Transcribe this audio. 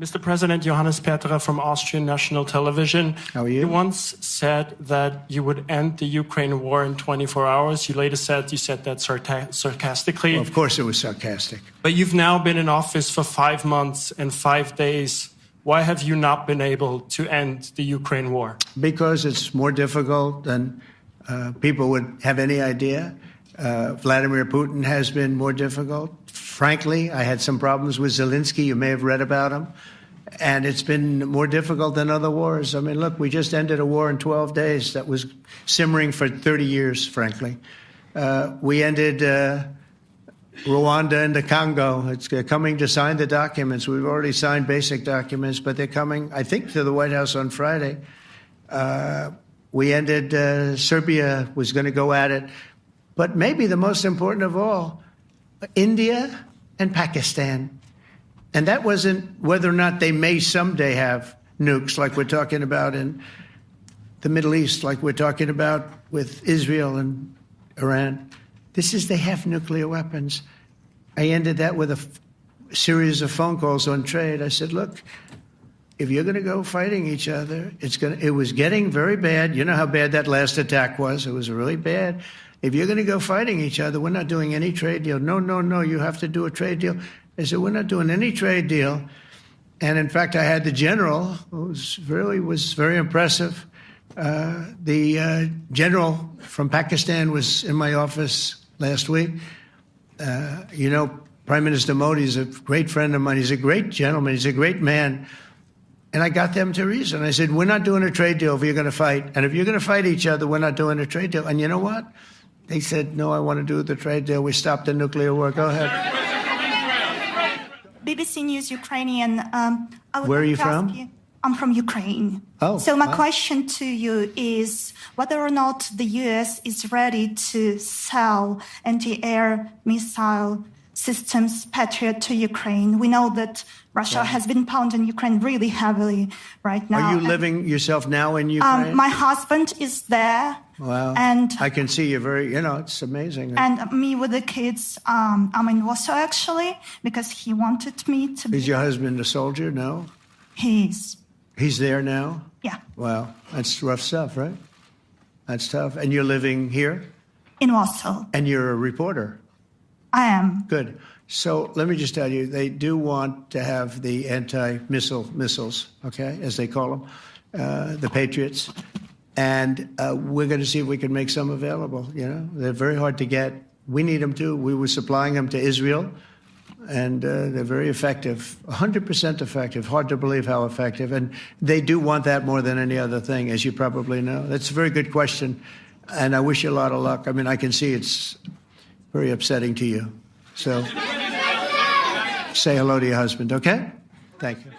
Mr. President, Johannes Petra from Austrian National Television. How are you? You once said that you would end the Ukraine war in 24 hours. You later said that sarcastically. Well, of course it was sarcastic. But you've now been in office for 5 months and 5 days. Why have you not been able to end the Ukraine war? Because it's more difficult than people would have any idea. Vladimir Putin has been more difficult. Frankly, I had some problems with 젤렌스키. You may have read about him. And it's been more difficult than other wars. I mean, look, we just ended a war in 12 days that was simmering for 30 years, frankly. We ended Rwanda and the Congo. It's coming to sign the documents. We've already signed basic documents, but they're coming, I think, to the White House on Friday. We ended Serbia was going to go at it. But maybe the most important of all, India and Pakistan. And that wasn't whether or not they may someday have nukes like we're talking about in the Middle East, like we're talking about with Israel and Iran. This is they have nuclear weapons. I ended that with a series of phone calls on trade. I said, look, if you're going to go fighting each other, it was getting very bad. You know how bad that last attack was. It was really bad. If you're going to go fighting each other, we're not doing any trade deal. No, you have to do a trade deal. I said, we're not doing any trade deal. And in fact, I had the general, who was very impressive. The general from Pakistan was in my office last week. You know, Prime Minister Modi is a great friend of mine. He's a great gentleman. He's a great man. And I got them to reason. I said, we're not doing a trade deal if you're going to fight. And if you're going to fight each other, we're not doing a trade deal. And you know what? They said, no, I want to do the trade deal. We stopped the nuclear war. Go ahead. BBC News Ukrainian. Where are you from? I'm from Ukraine. Oh. So my question to you is whether or not the U.S. is ready to sell anti-air missile systems Patriot to Ukraine. We know that Russia has been pounding Ukraine really heavily right now. Are you living yourself now in Ukraine? My husband is there. Wow. And I can see you it's amazing. And me with the kids, I'm in Warsaw actually, because he wanted me to be. Is your husband a soldier? No? He is. He's there now? Yeah. Wow. That's rough stuff, right? That's tough. And you're living here? In Warsaw. And you're a reporter? I am. Good. So let me just tell you, they do want to have the missiles, okay, as they call them, the Patriots. And we're going to see if we can make some available. You know, they're very hard to get. We need them too. We were supplying them to Israel, and they're very effective, 100% effective. Hard to believe how effective. And they do want that more than any other thing, as you probably know. That's a very good question, and I wish you a lot of luck. I mean, I can see it's very upsetting to you. So say hello to your husband, okay? Thank you.